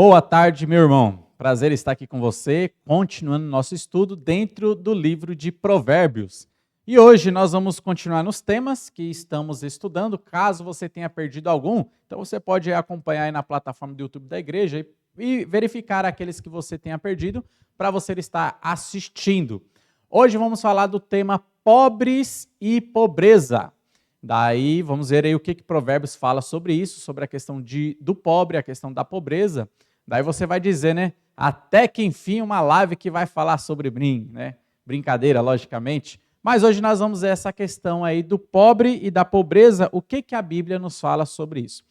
Boa tarde, meu irmão. Prazer estar aqui com você, continuando nosso estudo dentro do livro de Provérbios. E hoje nós vamos continuar nos temas que estamos estudando. Caso você tenha perdido algum, então você pode acompanhar aí na plataforma do YouTube da igreja e verificar aqueles que você tenha perdido para você estar assistindo. Hoje vamos falar do tema pobres e pobreza. Daí vamos ver aí o que Provérbios fala sobre isso, sobre a questão do pobre, a questão da pobreza. Daí você vai dizer, né? Até que enfim uma live que vai falar sobre né? Brincadeira, logicamente. Mas hoje nós vamos ver essa questão aí do pobre e da pobreza, o que a Bíblia nos fala sobre isso.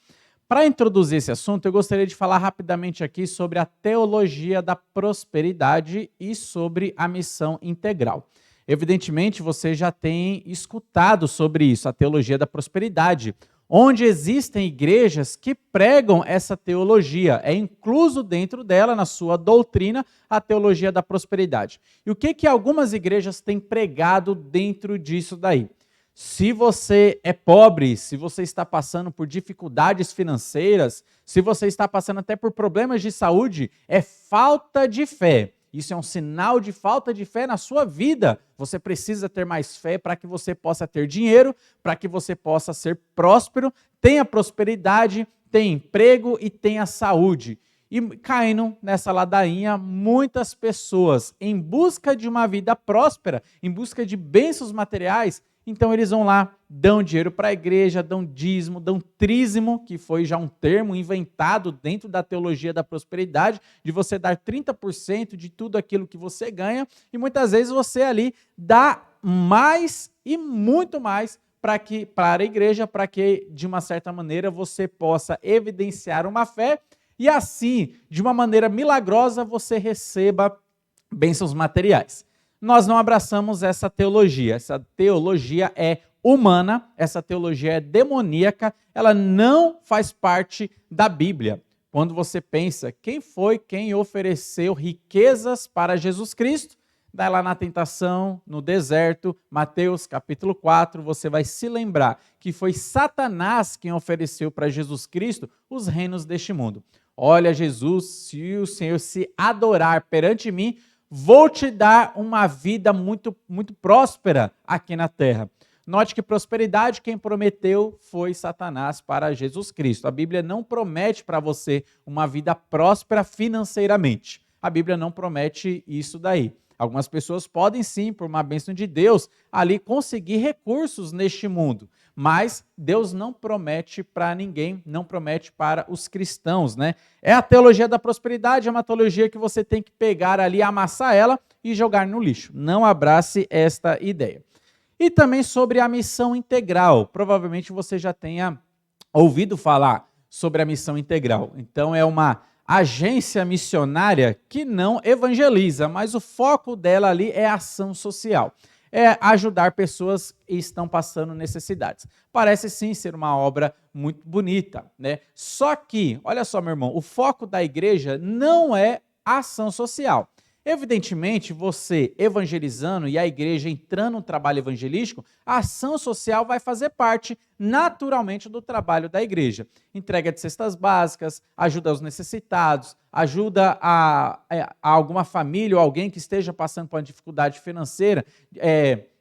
Para introduzir esse assunto, eu gostaria de falar rapidamente aqui sobre a teologia da prosperidade e sobre a missão integral. Evidentemente, você já tem escutado sobre isso, a teologia da prosperidade, onde existem igrejas que pregam essa teologia. É incluso dentro dela, na sua doutrina, a teologia da prosperidade. E o que algumas igrejas têm pregado dentro disso daí? Se você é pobre, se você está passando por dificuldades financeiras, se você está passando até por problemas de saúde, é falta de fé. Isso é um sinal de falta de fé na sua vida. Você precisa ter mais fé para que você possa ter dinheiro, para que você possa ser próspero, tenha prosperidade, tenha emprego e tenha saúde. E caindo nessa ladainha, muitas pessoas, em busca de uma vida próspera, em busca de bênçãos materiais, então eles vão lá, dão dinheiro para a igreja, dão dízimo, dão trízimo, que foi já um termo inventado dentro da teologia da prosperidade, de você dar 30% de tudo aquilo que você ganha, e muitas vezes você ali dá mais e muito mais para a igreja, para que de uma certa maneira você possa evidenciar uma fé, e assim, de uma maneira milagrosa, você receba bênçãos materiais. Nós não abraçamos essa teologia é humana, essa teologia é demoníaca, ela não faz parte da Bíblia. Quando você pensa, quem foi quem ofereceu riquezas para Jesus Cristo? Daí lá na tentação, no deserto, Mateus capítulo 4, você vai se lembrar que foi Satanás quem ofereceu para Jesus Cristo os reinos deste mundo. Olha, Jesus, se o Senhor se adorar perante mim, vou te dar uma vida muito, muito próspera aqui na terra. Note que prosperidade quem prometeu foi Satanás para Jesus Cristo. A Bíblia não promete para você uma vida próspera financeiramente. A Bíblia não promete isso daí. Algumas pessoas podem sim, por uma bênção de Deus, ali conseguir recursos neste mundo. Mas Deus não promete para ninguém, não promete para os cristãos, né? É a teologia da prosperidade, é uma teologia que você tem que pegar ali, amassar ela e jogar no lixo. Não abrace esta ideia. E também sobre a missão integral. Provavelmente você já tenha ouvido falar sobre a missão integral. Então é uma agência missionária que não evangeliza, mas o foco dela ali é ação social. É ajudar pessoas que estão passando necessidades. Parece sim ser uma obra muito bonita, né? Só que, olha só, meu irmão, o foco da igreja não é ação social. Evidentemente, você evangelizando e a igreja entrando no trabalho evangelístico, a ação social vai fazer parte naturalmente do trabalho da igreja. Entrega de cestas básicas, ajuda aos necessitados, ajuda a alguma família ou alguém que esteja passando por uma dificuldade financeira,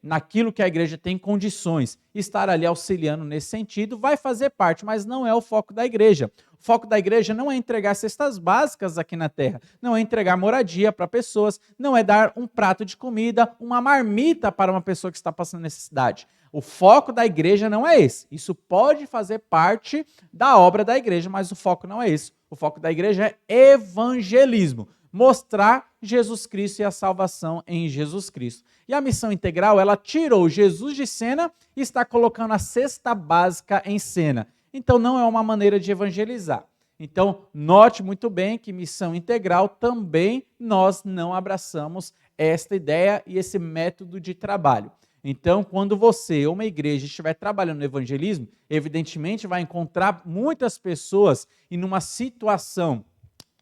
naquilo que a igreja tem condições. Estar ali auxiliando nesse sentido vai fazer parte, mas não é o foco da igreja. O foco da igreja não é entregar cestas básicas aqui na terra, não é entregar moradia para pessoas, não é dar um prato de comida, uma marmita para uma pessoa que está passando necessidade. O foco da igreja não é esse. Isso pode fazer parte da obra da igreja, mas o foco não é esse. O foco da igreja é evangelismo, mostrar Jesus Cristo e a salvação em Jesus Cristo. E a missão integral, ela tirou Jesus de cena e está colocando a cesta básica em cena. Então não é uma maneira de evangelizar. Então note muito bem que missão integral também nós não abraçamos esta ideia e esse método de trabalho. Então, quando você ou uma igreja estiver trabalhando no evangelismo, evidentemente vai encontrar muitas pessoas em uma situação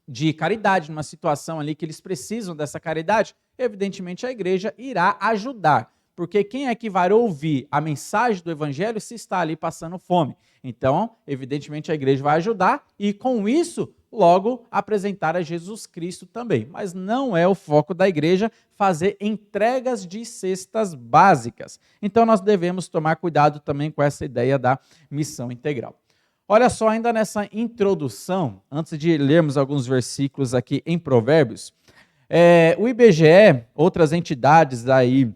de caridade, numa situação ali que eles precisam dessa caridade, evidentemente a igreja irá ajudar. Porque quem é que vai ouvir a mensagem do evangelho se está ali passando fome? Então, evidentemente a igreja vai ajudar e com isso logo apresentar a Jesus Cristo também. Mas não é o foco da igreja fazer entregas de cestas básicas. Então nós devemos tomar cuidado também com essa ideia da missão integral. Olha só, ainda nessa introdução, antes de lermos alguns versículos aqui em Provérbios, o IBGE, outras entidades aí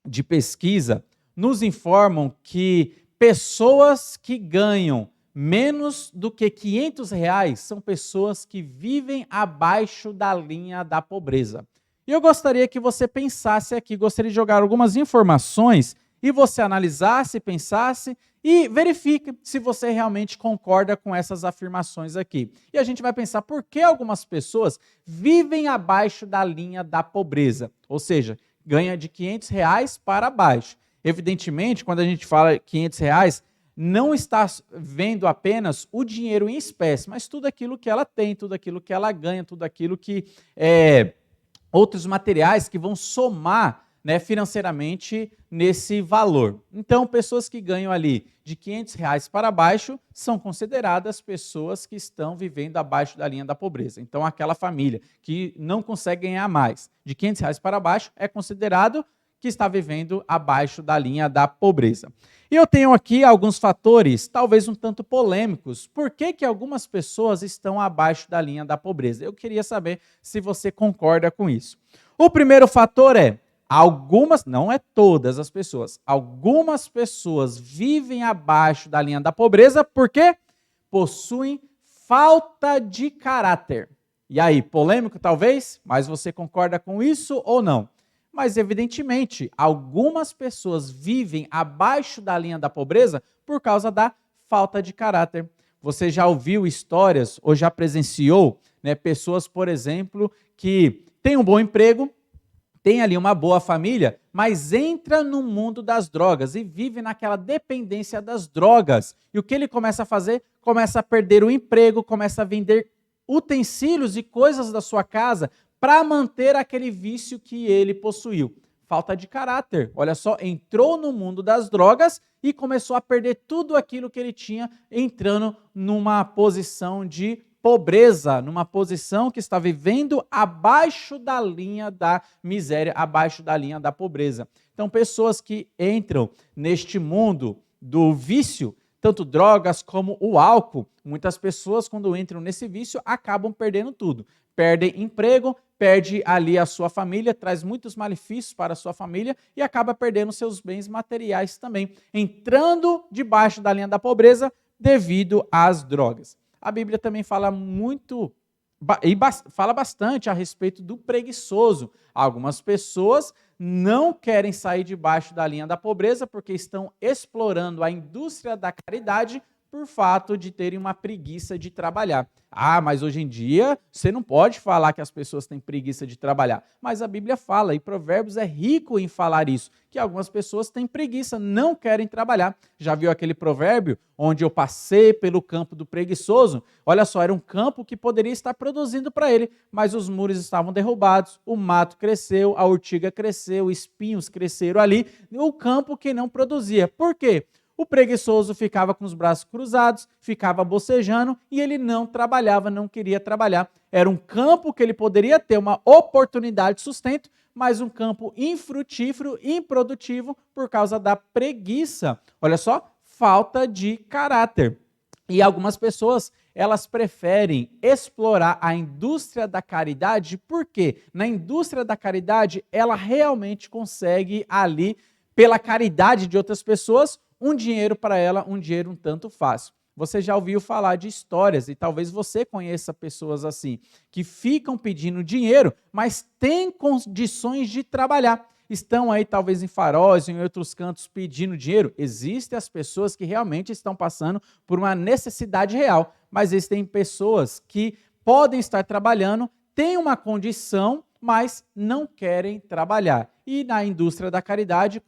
de pesquisa, nos informam que pessoas que ganham menos do que R$ 500 são pessoas que vivem abaixo da linha da pobreza. E eu gostaria que você pensasse aqui, gostaria de jogar algumas informações e você analisasse, pensasse e verifique se você realmente concorda com essas afirmações aqui. E a gente vai pensar por que algumas pessoas vivem abaixo da linha da pobreza, ou seja, ganha de R$ 500 para baixo. Evidentemente, quando a gente fala R$ 500, não está vendo apenas o dinheiro em espécie, mas tudo aquilo que ela tem, tudo aquilo que ela ganha, tudo aquilo que outros materiais que vão somar, né, financeiramente nesse valor. Então, pessoas que ganham ali de R$ 500 para baixo são consideradas pessoas que estão vivendo abaixo da linha da pobreza. Então, aquela família que não consegue ganhar mais de R$ 500 para baixo é considerado que está vivendo abaixo da linha da pobreza. E eu tenho aqui alguns fatores, talvez um tanto polêmicos. Por que algumas pessoas estão abaixo da linha da pobreza? Eu queria saber se você concorda com isso. O primeiro fator é algumas, não é todas as pessoas, algumas pessoas vivem abaixo da linha da pobreza porque possuem falta de caráter. E aí, polêmico talvez, mas você concorda com isso ou não? Mas, evidentemente, algumas pessoas vivem abaixo da linha da pobreza por causa da falta de caráter. Você já ouviu histórias ou já presenciou, né, pessoas, por exemplo, que têm um bom emprego, tem ali uma boa família, mas entra no mundo das drogas e vive naquela dependência das drogas. E o que ele começa a fazer? Começa a perder o emprego, começa a vender utensílios e coisas da sua casa para manter aquele vício que ele possuiu. Falta de caráter. Olha só, entrou no mundo das drogas e começou a perder tudo aquilo que ele tinha, entrando numa posição de pobreza, numa posição que está vivendo abaixo da linha da miséria, abaixo da linha da pobreza. Então, pessoas que entram neste mundo do vício, tanto drogas como o álcool, muitas pessoas, quando entram nesse vício, acabam perdendo tudo. Perdem emprego, perde ali a sua família, traz muitos malefícios para a sua família e acaba perdendo seus bens materiais também, entrando debaixo da linha da pobreza devido às drogas. A Bíblia também fala muito e fala bastante a respeito do preguiçoso. Algumas pessoas não querem sair debaixo da linha da pobreza porque estão explorando a indústria da caridade por fato de terem uma preguiça de trabalhar. Ah, mas hoje em dia você não pode falar que as pessoas têm preguiça de trabalhar. Mas a Bíblia fala, e Provérbios é rico em falar isso, que algumas pessoas têm preguiça, não querem trabalhar. Já viu aquele provérbio onde eu passei pelo campo do preguiçoso? Olha só, era um campo que poderia estar produzindo para ele, mas os muros estavam derrubados, o mato cresceu, a urtiga cresceu, espinhos cresceram ali, o campo que não produzia. Por quê? O preguiçoso ficava com os braços cruzados, ficava bocejando e ele não trabalhava, não queria trabalhar. Era um campo que ele poderia ter uma oportunidade de sustento, mas um campo infrutífero, improdutivo por causa da preguiça. Olha só, falta de caráter. E algumas pessoas, elas preferem explorar a indústria da caridade, porque na indústria da caridade ela realmente consegue ali, pela caridade de outras pessoas, um dinheiro para ela, um dinheiro um tanto fácil. Você já ouviu falar de histórias, e talvez você conheça pessoas assim, que ficam pedindo dinheiro, mas têm condições de trabalhar. Estão aí talvez em faróis, em outros cantos pedindo dinheiro. Existem as pessoas que realmente estão passando por uma necessidade real, mas existem pessoas que podem estar trabalhando, têm uma condição, mas não querem trabalhar. E na indústria da caridade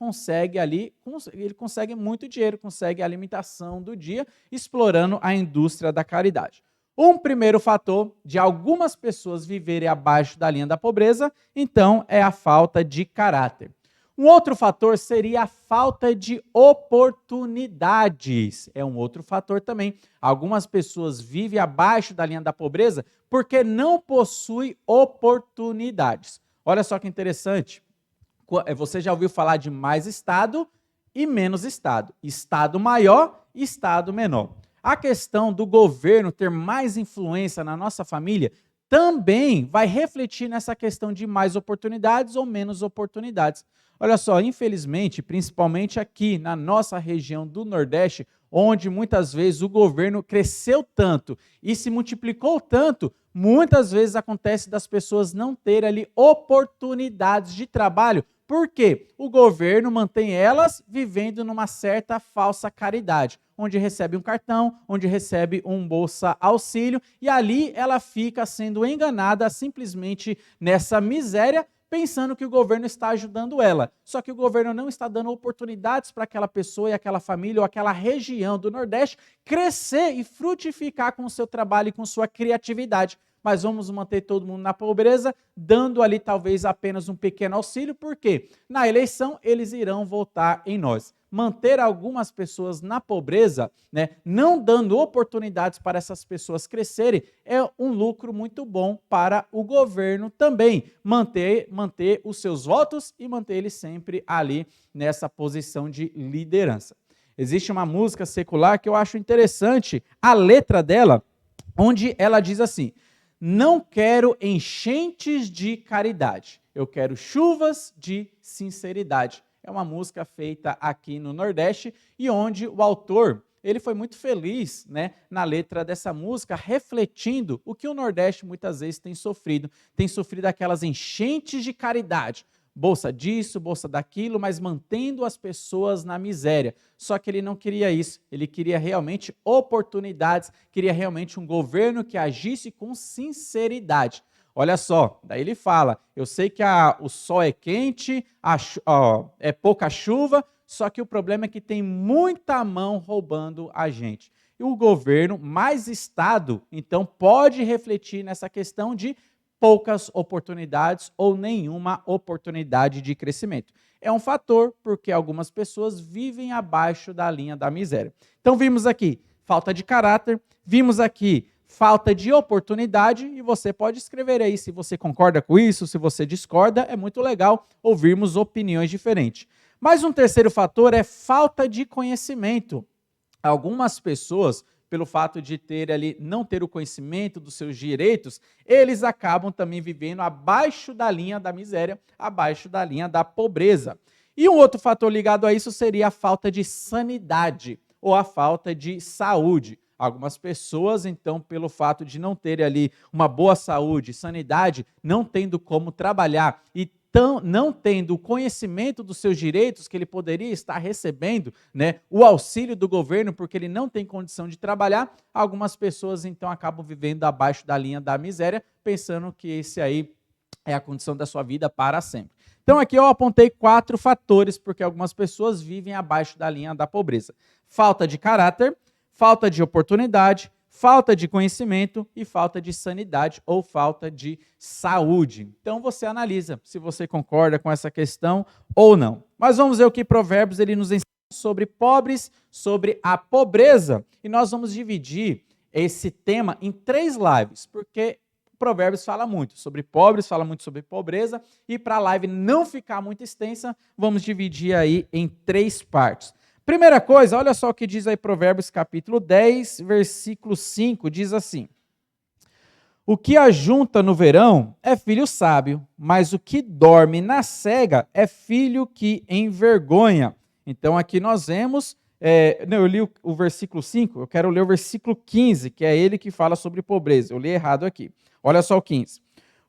ele consegue muito dinheiro, consegue a alimentação do dia, explorando a indústria da caridade. Um primeiro fator de algumas pessoas viverem abaixo da linha da pobreza, então, é a falta de caráter. Um outro fator seria a falta de oportunidades. É um outro fator também. Algumas pessoas vivem abaixo da linha da pobreza porque não possuem oportunidades. Olha só que interessante. Você já ouviu falar de mais Estado e menos Estado. Estado maior e Estado menor. A questão do governo ter mais influência na nossa família também vai refletir nessa questão de mais oportunidades ou menos oportunidades. Olha só, infelizmente, principalmente aqui na nossa região do Nordeste, onde muitas vezes o governo cresceu tanto e se multiplicou tanto, muitas vezes acontece das pessoas não terem ali oportunidades de trabalho. Por quê? O governo mantém elas vivendo numa certa falsa caridade, onde recebe um cartão, onde recebe um bolsa auxílio, e ali ela fica sendo enganada simplesmente nessa miséria, pensando que o governo está ajudando ela. Só que o governo não está dando oportunidades para aquela pessoa e aquela família ou aquela região do Nordeste crescer e frutificar com o seu trabalho e com sua criatividade. Mas vamos manter todo mundo na pobreza, dando ali talvez apenas um pequeno auxílio, porque na eleição eles irão votar em nós. Manter algumas pessoas na pobreza, né, não dando oportunidades para essas pessoas crescerem, é um lucro muito bom para o governo também. Manter os seus votos e manter eles sempre ali nessa posição de liderança. Existe uma música secular que eu acho interessante, a letra dela, onde ela diz assim: não quero enchentes de caridade, eu quero chuvas de sinceridade. É uma música feita aqui no Nordeste e onde o autor ele foi muito feliz, né, na letra dessa música, refletindo o que o Nordeste muitas vezes tem sofrido aquelas enchentes de caridade. Bolsa disso, bolsa daquilo, mas mantendo as pessoas na miséria. Só que ele não queria isso, ele queria realmente oportunidades, queria realmente um governo que agisse com sinceridade. Olha só, daí ele fala, eu sei que o sol é quente, é pouca chuva, só que o problema é que tem muita mão roubando a gente. E o governo, mais Estado, então pode refletir nessa questão de poucas oportunidades ou nenhuma oportunidade de crescimento. É um fator porque algumas pessoas vivem abaixo da linha da miséria. Então vimos aqui falta de caráter, vimos aqui falta de oportunidade e você pode escrever aí se você concorda com isso, se você discorda, é muito legal ouvirmos opiniões diferentes. Mas um terceiro fator é falta de conhecimento. Algumas pessoas, pelo fato de não ter o conhecimento dos seus direitos, eles acabam também vivendo abaixo da linha da miséria, abaixo da linha da pobreza. E um outro fator ligado a isso seria a falta de sanidade ou a falta de saúde. Algumas pessoas, então, pelo fato de não terem ali uma boa saúde, sanidade, não tendo como trabalhar e não tendo o conhecimento dos seus direitos que ele poderia estar recebendo, né, o auxílio do governo, porque ele não tem condição de trabalhar, algumas pessoas então acabam vivendo abaixo da linha da miséria, pensando que esse aí é a condição da sua vida para sempre. Então aqui eu apontei 4 fatores, porque algumas pessoas vivem abaixo da linha da pobreza. Falta de caráter, falta de oportunidade, falta de conhecimento e falta de sanidade ou falta de saúde. Então você analisa se você concorda com essa questão ou não. Mas vamos ver o que Provérbios ele nos ensina sobre pobres, sobre a pobreza. E nós vamos dividir esse tema em 3 lives, porque Provérbios fala muito sobre pobres, fala muito sobre pobreza, e para a live não ficar muito extensa, vamos dividir aí em 3 partes. Primeira coisa, olha só o que diz aí Provérbios capítulo 10, versículo 5, diz assim: o que ajunta no verão é filho sábio, mas o que dorme na cega é filho que envergonha. Então aqui nós vemos, eu li o versículo 5, eu quero ler o versículo 15, que é ele que fala sobre pobreza, eu li errado aqui. Olha só o 15.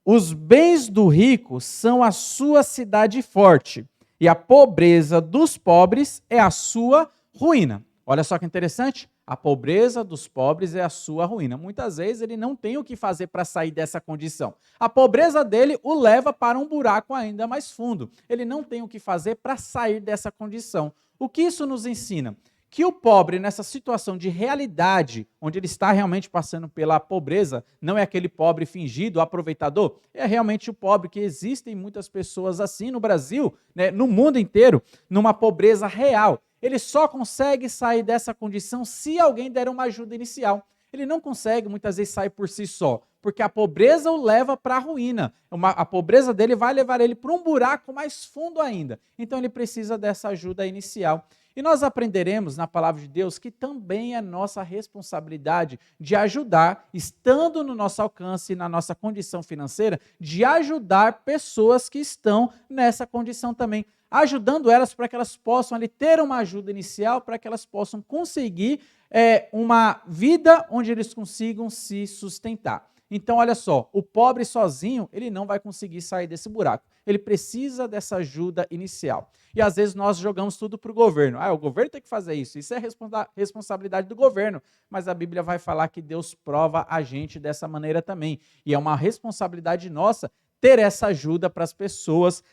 Os bens do rico são a sua cidade forte, e a pobreza dos pobres é a sua ruína. Olha só que interessante, a pobreza dos pobres é a sua ruína. Muitas vezes ele não tem o que fazer para sair dessa condição. A pobreza dele o leva para um buraco ainda mais fundo. Ele não tem o que fazer para sair dessa condição. O que isso nos ensina? que o pobre, nessa situação de realidade, onde ele está realmente passando pela pobreza, não é aquele pobre fingido, aproveitador, é realmente o pobre, que existem muitas pessoas assim no Brasil, né, no mundo inteiro, numa pobreza real. Ele só consegue sair dessa condição se alguém der uma ajuda inicial. Ele não consegue, muitas vezes, sair por si só, porque a pobreza o leva para a ruína. A pobreza dele vai levar ele para um buraco mais fundo ainda. Então ele precisa dessa ajuda inicial. E nós aprenderemos na palavra de Deus que também é nossa responsabilidade de ajudar, estando no nosso alcance e na nossa condição financeira, de ajudar pessoas que estão nessa condição também, ajudando elas para que elas possam ali ter uma ajuda inicial, para que elas possam conseguir uma vida onde eles consigam se sustentar. Então, olha só, o pobre sozinho, ele não vai conseguir sair desse buraco. Ele precisa dessa ajuda inicial. E às vezes nós jogamos tudo para o governo. O governo tem que fazer isso. Isso é responsabilidade do governo. Mas a Bíblia vai falar que Deus prova a gente dessa maneira também. E é uma responsabilidade nossa ter essa ajuda para as pessoas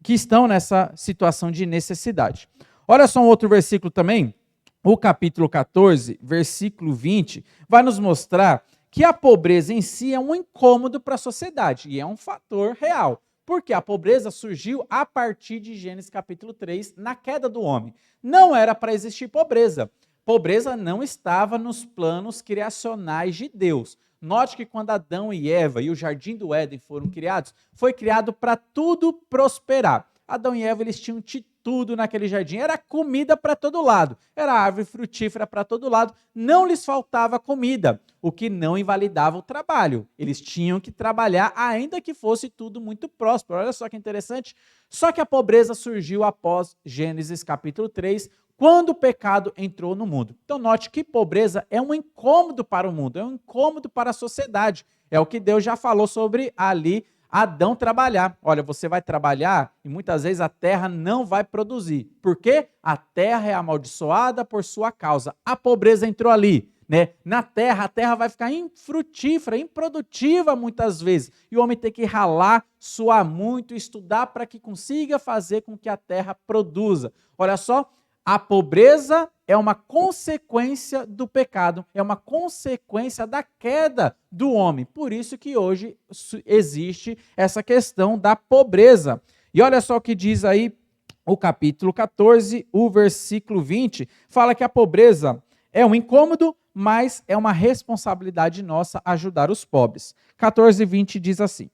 que estão nessa situação de necessidade. Olha só um outro versículo também. O capítulo 14, versículo 20, vai nos mostrar que a pobreza em si é um incômodo para a sociedade, e é um fator real, porque a pobreza surgiu a partir de Gênesis capítulo 3, na queda do homem. Não era para existir pobreza. Pobreza não estava nos planos criacionais de Deus. Note que quando Adão e Eva e o Jardim do Éden foram criados, foi criado para tudo prosperar. Adão e Eva, eles tinham tudo naquele jardim, era comida para todo lado, era árvore frutífera para todo lado, não lhes faltava comida, o que não invalidava o trabalho. Eles tinham que trabalhar, ainda que fosse tudo muito próspero. Olha só que interessante. Só que a pobreza surgiu após Gênesis capítulo 3, quando o pecado entrou no mundo. Então note que pobreza é um incômodo para o mundo, é um incômodo para a sociedade. É o que Deus já falou sobre ali Adão trabalhar. Olha, você vai trabalhar e muitas vezes a terra não vai produzir. Por quê? A terra é amaldiçoada por sua causa. A pobreza entrou ali, né? Na terra, a terra vai ficar infrutífera, improdutiva muitas vezes. E o homem tem que ralar, suar muito, estudar para que consiga fazer com que a terra produza. Olha só, a pobreza é uma consequência do pecado, é uma consequência da queda do homem. Por isso que hoje existe essa questão da pobreza. E olha só o que diz aí o capítulo 14, o versículo 20, fala que a pobreza é um incômodo, mas é uma responsabilidade nossa ajudar os pobres. 14, 20 diz assim: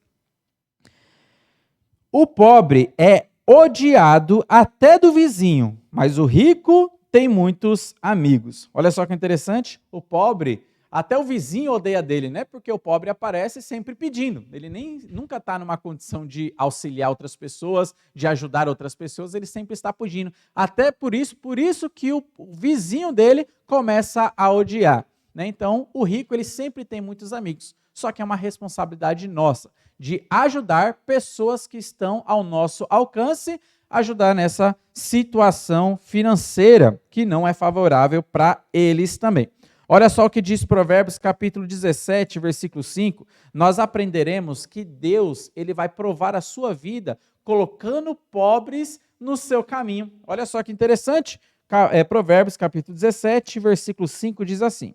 o pobre é odiado até do vizinho, mas o rico tem muitos amigos. Olha só que interessante, o pobre, até o vizinho odeia dele, né? Porque o pobre aparece sempre pedindo. Ele nunca está numa condição de auxiliar outras pessoas, de ajudar outras pessoas, ele sempre está pedindo. Até por isso que o vizinho dele começa a odiar, né? Então, o rico, ele sempre tem muitos amigos. Só que é uma responsabilidade nossa de ajudar pessoas que estão ao nosso alcance, ajudar nessa situação financeira que não é favorável para eles também. Olha só o que diz Provérbios capítulo 17, versículo 5. Nós aprenderemos que Deus, ele vai provar a sua vida colocando pobres no seu caminho. Olha só que interessante. Provérbios capítulo 17, versículo 5 diz assim: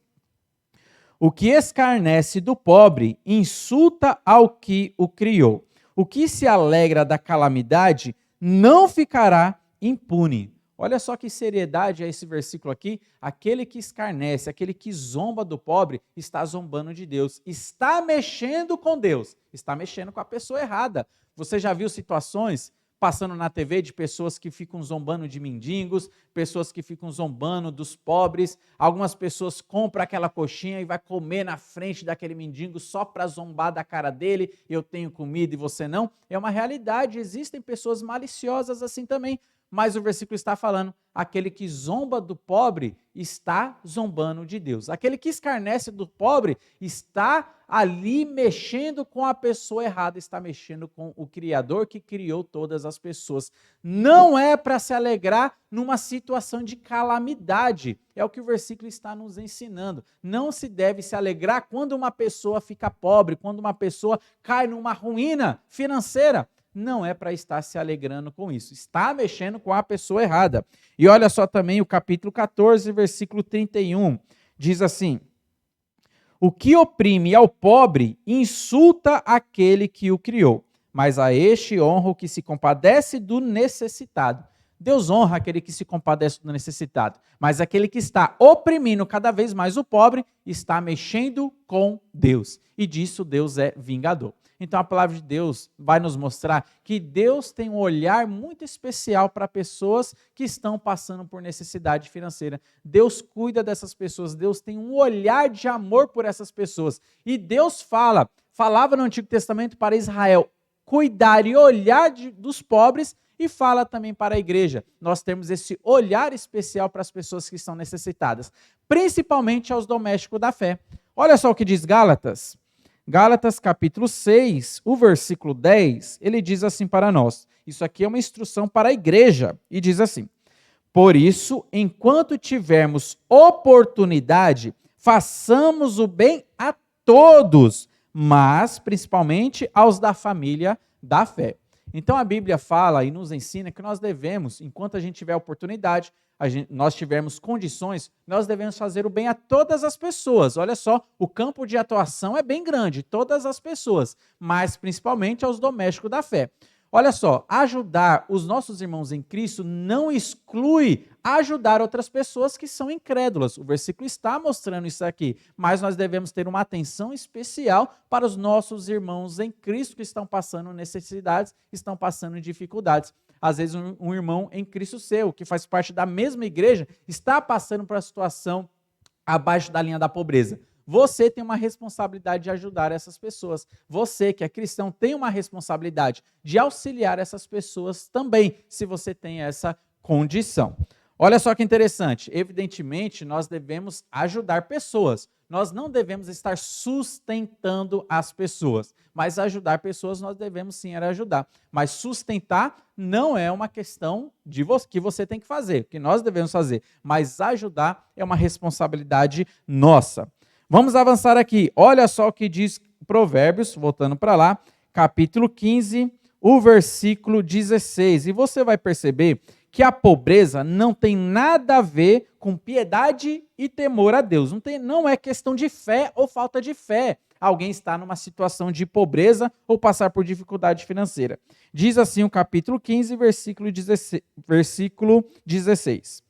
o que escarnece do pobre insulta ao que o criou. O que se alegra da calamidade não ficará impune. Olha só que seriedade é esse versículo aqui. Aquele que escarnece, aquele que zomba do pobre, está zombando de Deus. Está mexendo com Deus. Está mexendo com a pessoa errada. Você já viu situações passando na TV de pessoas que ficam zombando de mendigos, pessoas que ficam zombando dos pobres, algumas pessoas compram aquela coxinha e vai comer na frente daquele mendigo só para zombar da cara dele, eu tenho comida e você não. É uma realidade, existem pessoas maliciosas assim também, mas o versículo está falando, aquele que zomba do pobre está zombando de Deus. Aquele que escarnece do pobre está ali mexendo com a pessoa errada, está mexendo com o Criador que criou todas as pessoas. Não é para se alegrar numa situação de calamidade, é o que o versículo está nos ensinando. Não se deve se alegrar quando uma pessoa fica pobre, quando uma pessoa cai numa ruína financeira. não é para estar se alegrando com isso. Está mexendo com a pessoa errada. E olha só também o capítulo 14, versículo 31. Diz assim: o que oprime ao pobre insulta aquele que o criou, mas a este honra o que se compadece do necessitado. Deus honra aquele que se compadece do necessitado, mas aquele que está oprimindo cada vez mais o pobre está mexendo com Deus. E disso Deus é vingador. Então a palavra de Deus vai nos mostrar que Deus tem um olhar muito especial para pessoas que estão passando por necessidade financeira. Deus cuida dessas pessoas, Deus tem um olhar de amor por essas pessoas. E Deus falava no Antigo Testamento para Israel cuidar e olhar dos pobres, e fala também para a igreja. Nós temos esse olhar especial para as pessoas que estão necessitadas, principalmente aos domésticos da fé. Olha só o que diz Gálatas. Gálatas capítulo 6, o versículo 10, ele diz assim para nós. Isso aqui é uma instrução para a igreja. E diz assim: por isso, enquanto tivermos oportunidade, façamos o bem a todos, mas principalmente aos da família da fé. Então a Bíblia fala e nos ensina que nós devemos, enquanto a gente tiver oportunidade, nós tivermos condições, nós devemos fazer o bem a todas as pessoas. Olha só, o campo de atuação é bem grande, todas as pessoas, mas principalmente aos domésticos da fé. Olha só, ajudar os nossos irmãos em Cristo não exclui ajudar outras pessoas que são incrédulas. O versículo está mostrando isso aqui, mas nós devemos ter uma atenção especial para os nossos irmãos em Cristo que estão passando necessidades, estão passando dificuldades. Às vezes um irmão em Cristo seu, que faz parte da mesma igreja, está passando por uma situação abaixo da linha da pobreza. Você tem uma responsabilidade de ajudar essas pessoas. Você, que é cristão, tem uma responsabilidade de auxiliar essas pessoas também, se você tem essa condição. Olha só que interessante. Evidentemente, nós devemos ajudar pessoas. Nós não devemos estar sustentando as pessoas, mas ajudar pessoas nós devemos sim ajudar. Mas sustentar não é uma questão que você tem que fazer, que nós devemos fazer, mas ajudar é uma responsabilidade nossa. Vamos avançar aqui. Olha só o que diz Provérbios, voltando para lá, capítulo 15, o versículo 16. E você vai perceber que a pobreza não tem nada a ver com piedade e temor a Deus. Não é questão de fé ou falta de fé. Alguém está numa situação de pobreza ou passar por dificuldade financeira. Diz assim o capítulo 15, versículo 16.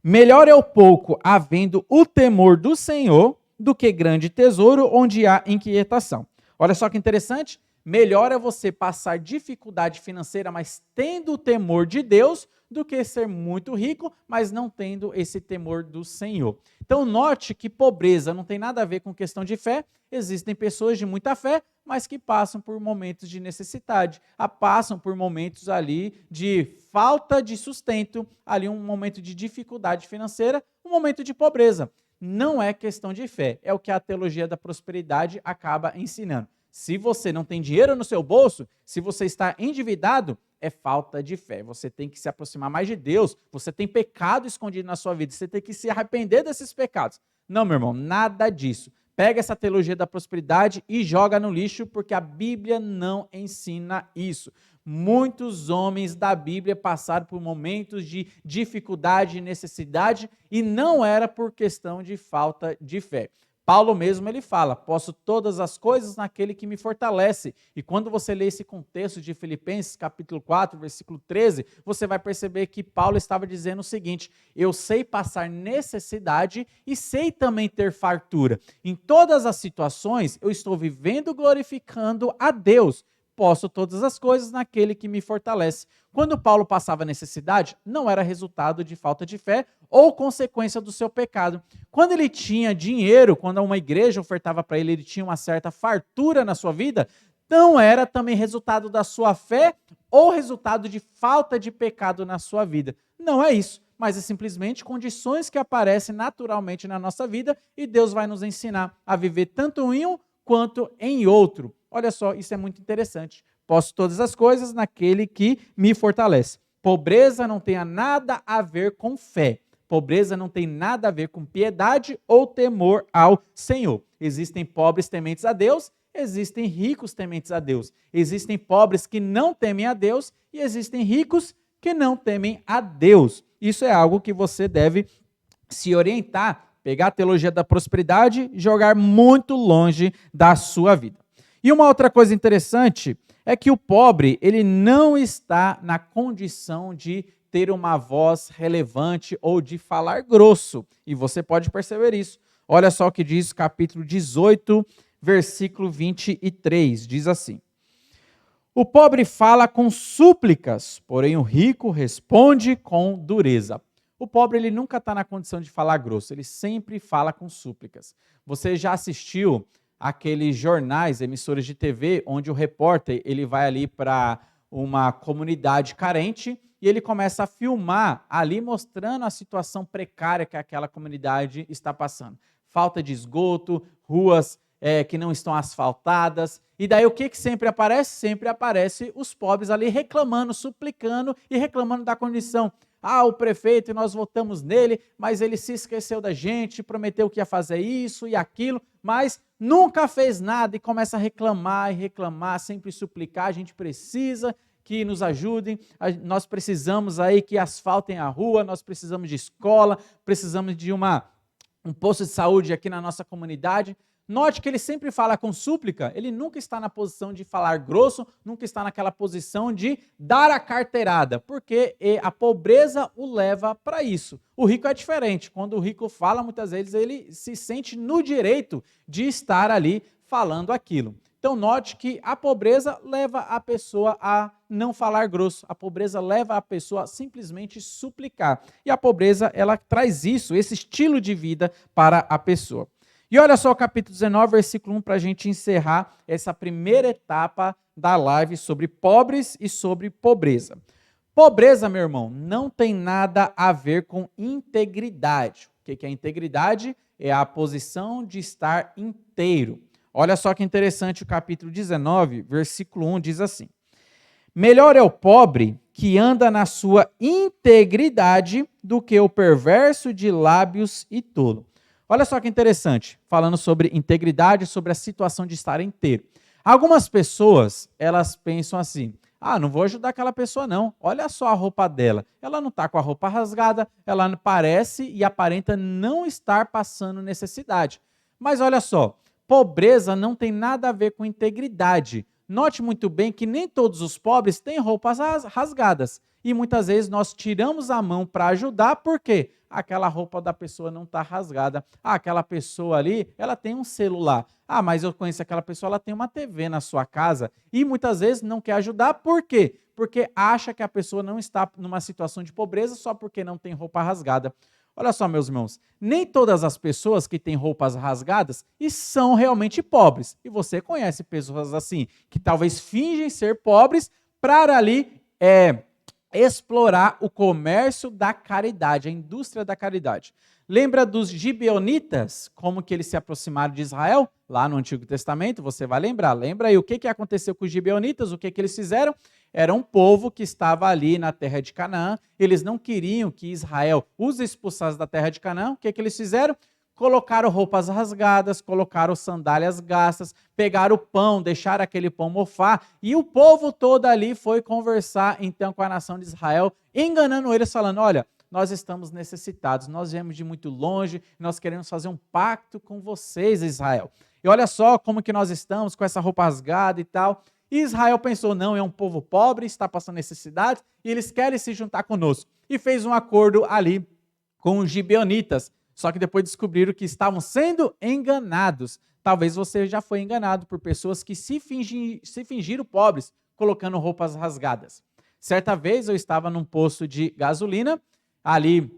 Melhor é o pouco havendo o temor do Senhor do que grande tesouro onde há inquietação. Olha só que interessante. Melhor é você passar dificuldade financeira, mas tendo o temor de Deus, do que ser muito rico, mas não tendo esse temor do Senhor. Então note que pobreza não tem nada a ver com questão de fé. Existem pessoas de muita fé, mas que passam por momentos de necessidade, passam por momentos ali de falta de sustento, ali um momento de dificuldade financeira, um momento de pobreza. Não é questão de fé, é o que a teologia da prosperidade acaba ensinando. Se você não tem dinheiro no seu bolso, se você está endividado, é falta de fé. Você tem que se aproximar mais de Deus, você tem pecado escondido na sua vida, você tem que se arrepender desses pecados. Não, meu irmão, nada disso. Pega essa teologia da prosperidade e joga no lixo, porque a Bíblia não ensina isso. Muitos homens da Bíblia passaram por momentos de dificuldade e necessidade, e não era por questão de falta de fé. Paulo mesmo, ele fala, posso todas as coisas naquele que me fortalece. E quando você lê esse contexto de Filipenses, capítulo 4, versículo 13, você vai perceber que Paulo estava dizendo o seguinte: eu sei passar necessidade e sei também ter fartura. Em todas as situações, eu estou vivendo glorificando a Deus. Posso todas as coisas naquele que me fortalece. Quando Paulo passava necessidade, não era resultado de falta de fé ou consequência do seu pecado. Quando ele tinha dinheiro, quando uma igreja ofertava para ele, ele tinha uma certa fartura na sua vida, não era também resultado da sua fé ou resultado de falta de pecado na sua vida. Não é isso, mas é simplesmente condições que aparecem naturalmente na nossa vida e Deus vai nos ensinar a viver tanto em um quanto em outro. Olha só, isso é muito interessante. Posso todas as coisas naquele que me fortalece. Pobreza não tem nada a ver com fé. Pobreza não tem nada a ver com piedade ou temor ao Senhor. Existem pobres tementes a Deus, existem ricos tementes a Deus. Existem pobres que não temem a Deus e existem ricos que não temem a Deus. Isso é algo que você deve se orientar, pegar a teologia da prosperidade e jogar muito longe da sua vida. E uma outra coisa interessante é que o pobre, ele não está na condição de ter uma voz relevante ou de falar grosso. E você pode perceber isso. Olha só o que diz capítulo 18, versículo 23. Diz assim: o pobre fala com súplicas, porém o rico responde com dureza. O pobre ele nunca está na condição de falar grosso, ele sempre fala com súplicas. Você já assistiu aqueles jornais, emissoras de TV, onde o repórter ele vai ali para uma comunidade carente e ele começa a filmar ali mostrando a situação precária que aquela comunidade está passando. Falta de esgoto, ruas que não estão asfaltadas. E daí o que sempre aparece? Sempre aparece os pobres ali reclamando, suplicando e reclamando da condição. Ah, o prefeito, nós votamos nele, mas ele se esqueceu da gente, prometeu que ia fazer isso e aquilo, mas nunca fez nada e começa a reclamar e reclamar, sempre suplicar, a gente precisa que nos ajudem, nós precisamos aí que asfaltem a rua, nós precisamos de escola, precisamos de um posto de saúde aqui na nossa comunidade. Note que ele sempre fala com súplica, ele nunca está na posição de falar grosso, nunca está naquela posição de dar a carteirada, porque a pobreza o leva para isso. O rico é diferente, quando o rico fala, muitas vezes ele se sente no direito de estar ali falando aquilo. Então note que a pobreza leva a pessoa a não falar grosso, a pobreza leva a pessoa a simplesmente suplicar. E a pobreza, ela traz isso, esse estilo de vida para a pessoa. E olha só o capítulo 19, versículo 1, para a gente encerrar essa primeira etapa da live sobre pobres e sobre pobreza. Pobreza, meu irmão, não tem nada a ver com integridade. O que é integridade? É a posição de estar inteiro. Olha só que interessante, o capítulo 19, versículo 1 diz assim: melhor é o pobre que anda na sua integridade do que o perverso de lábios e tolo. Olha só que interessante, falando sobre integridade, sobre a situação de estar inteiro. Algumas pessoas, elas pensam assim: ah, não vou ajudar aquela pessoa não, olha só a roupa dela. Ela não está com a roupa rasgada, ela parece e aparenta não estar passando necessidade. Mas olha só, pobreza não tem nada a ver com integridade. Note muito bem que nem todos os pobres têm roupas rasgadas. E muitas vezes nós tiramos a mão para ajudar, por quê? Aquela roupa da pessoa não está rasgada. Ah, aquela pessoa ali, ela tem um celular. Ah, mas eu conheço aquela pessoa, ela tem uma TV na sua casa. E muitas vezes não quer ajudar, por quê? Porque acha que a pessoa não está numa situação de pobreza só porque não tem roupa rasgada. Olha só, meus irmãos, nem todas as pessoas que têm roupas rasgadas e são realmente pobres. E você conhece pessoas assim, que talvez fingem ser pobres para ali explorar o comércio da caridade, a indústria da caridade. Lembra dos gibeonitas, como que eles se aproximaram de Israel? Lá no Antigo Testamento, você vai lembrar. Lembra aí o que aconteceu com os gibeonitas, o que eles fizeram? Era um povo que estava ali na terra de Canaã, eles não queriam que Israel os expulsasse da terra de Canaã, o que eles fizeram? Colocaram roupas rasgadas, colocaram sandálias gastas, pegaram o pão, deixaram aquele pão mofar, e o povo todo ali foi conversar então com a nação de Israel, enganando eles, falando: olha, nós estamos necessitados, nós viemos de muito longe, nós queremos fazer um pacto com vocês, Israel. E olha só como que nós estamos com essa roupa rasgada e tal. E Israel pensou: não, é um povo pobre, está passando necessidade, e eles querem se juntar conosco. E fez um acordo ali com os gibeonitas. Só que depois descobriram que estavam sendo enganados. Talvez você já foi enganado por pessoas que se fingiram pobres, colocando roupas rasgadas. Certa vez eu estava num posto de gasolina, ali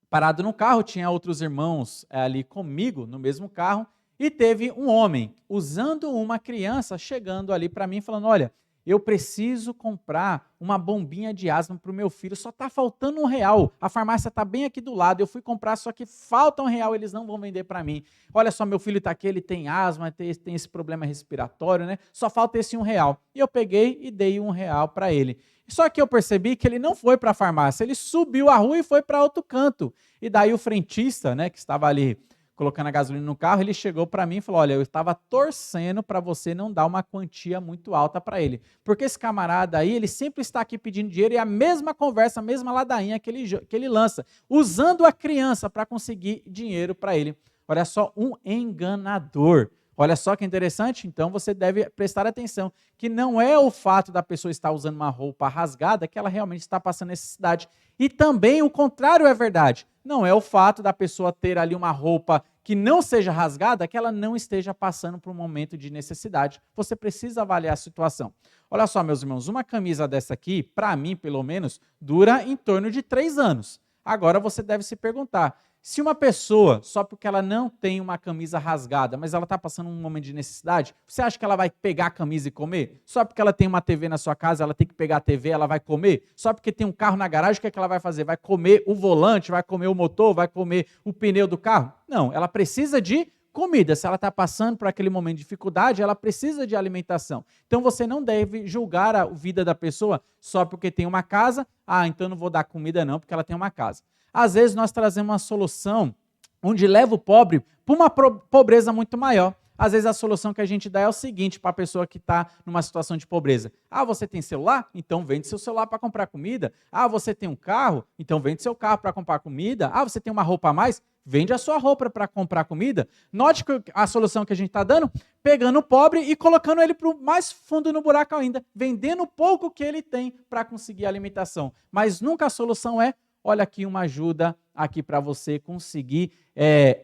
parado no carro, tinha outros irmãos ali comigo no mesmo carro, e teve um homem usando uma criança chegando ali para mim falando: olha, eu preciso comprar uma bombinha de asma para o meu filho, só está faltando R$1, a farmácia está bem aqui do lado, eu fui comprar, só que falta R$1, eles não vão vender para mim. Olha só, meu filho está aqui, ele tem asma, tem esse problema respiratório, né? Só falta esse R$1. E eu peguei e dei R$1 para ele. Só que eu percebi que ele não foi para a farmácia, ele subiu a rua e foi para outro canto. E daí o frentista, né, que estava ali colocando a gasolina no carro, ele chegou para mim e falou: olha, eu estava torcendo para você não dar uma quantia muito alta para ele. Porque esse camarada aí, ele sempre está aqui pedindo dinheiro e a mesma conversa, a mesma ladainha que ele lança, usando a criança para conseguir dinheiro para ele. Olha só, um enganador. Olha só que interessante, então você deve prestar atenção que não é o fato da pessoa estar usando uma roupa rasgada que ela realmente está passando necessidade. E também o contrário é verdade. Não é o fato da pessoa ter ali uma roupa que não seja rasgada que ela não esteja passando por um momento de necessidade. Você precisa avaliar a situação. Olha só, meus irmãos, uma camisa dessa aqui, para mim pelo menos, dura em torno de 3 anos. Agora você deve se perguntar, se uma pessoa, só porque ela não tem uma camisa rasgada, mas ela está passando um momento de necessidade, você acha que ela vai pegar a camisa e comer? Só porque ela tem uma TV na sua casa, ela tem que pegar a TV, ela vai comer? Só porque tem um carro na garagem, o que é que ela vai fazer? Vai comer o volante, vai comer o motor, vai comer o pneu do carro? Não, ela precisa de comida. Se ela está passando por aquele momento de dificuldade, ela precisa de alimentação. Então você não deve julgar a vida da pessoa só porque tem uma casa. Ah, então não vou dar comida não, porque ela tem uma casa. Às vezes nós trazemos uma solução onde leva o pobre para uma pobreza muito maior. Às vezes a solução que a gente dá é o seguinte para a pessoa que está numa situação de pobreza. Ah, você tem celular? Então vende seu celular para comprar comida. Ah, você tem um carro? Então vende seu carro para comprar comida. Ah, você tem uma roupa a mais? Vende a sua roupa para comprar comida. Note que a solução que a gente está dando, pegando o pobre e colocando ele para o mais fundo no buraco ainda, vendendo o pouco que ele tem para conseguir alimentação. Mas nunca a solução é: olha aqui uma ajuda aqui para você conseguir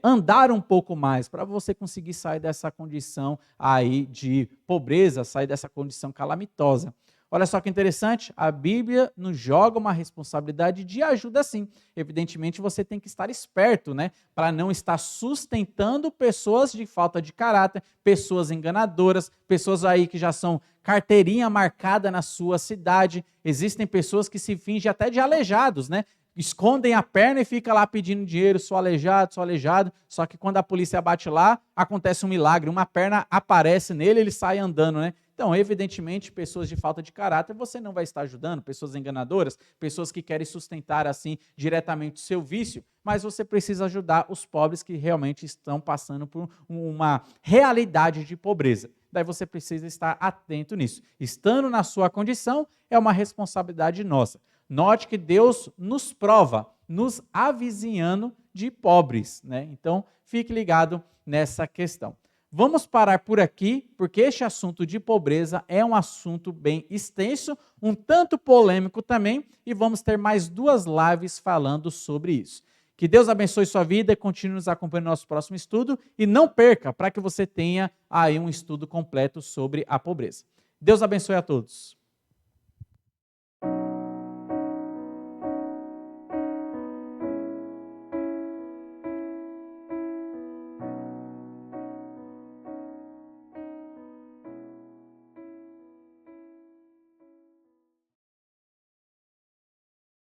andar um pouco mais, para você conseguir sair dessa condição aí de pobreza, sair dessa condição calamitosa. Olha só que interessante, a Bíblia nos joga uma responsabilidade de ajuda sim. Evidentemente você tem que estar esperto, né, para não estar sustentando pessoas de falta de caráter, pessoas enganadoras, pessoas aí que já são carteirinha marcada na sua cidade. Existem pessoas que se fingem até de aleijados, né? Escondem a perna e fica lá pedindo dinheiro, sou aleijado, só que quando a polícia bate lá, acontece um milagre, uma perna aparece nele, ele sai andando, né? Então, evidentemente, pessoas de falta de caráter você não vai estar ajudando, pessoas enganadoras, pessoas que querem sustentar assim diretamente o seu vício, mas você precisa ajudar os pobres que realmente estão passando por uma realidade de pobreza. Daí você precisa estar atento nisso. Estando na sua condição, é uma responsabilidade nossa. Note que Deus nos prova, nos avizinhando de pobres, né? Então, fique ligado nessa questão. Vamos parar por aqui, porque este assunto de pobreza é um assunto bem extenso, um tanto polêmico também, e vamos ter mais 2 lives falando sobre isso. Que Deus abençoe sua vida e continue nos acompanhando no nosso próximo estudo, e não perca, para que você tenha aí um estudo completo sobre a pobreza. Deus abençoe a todos.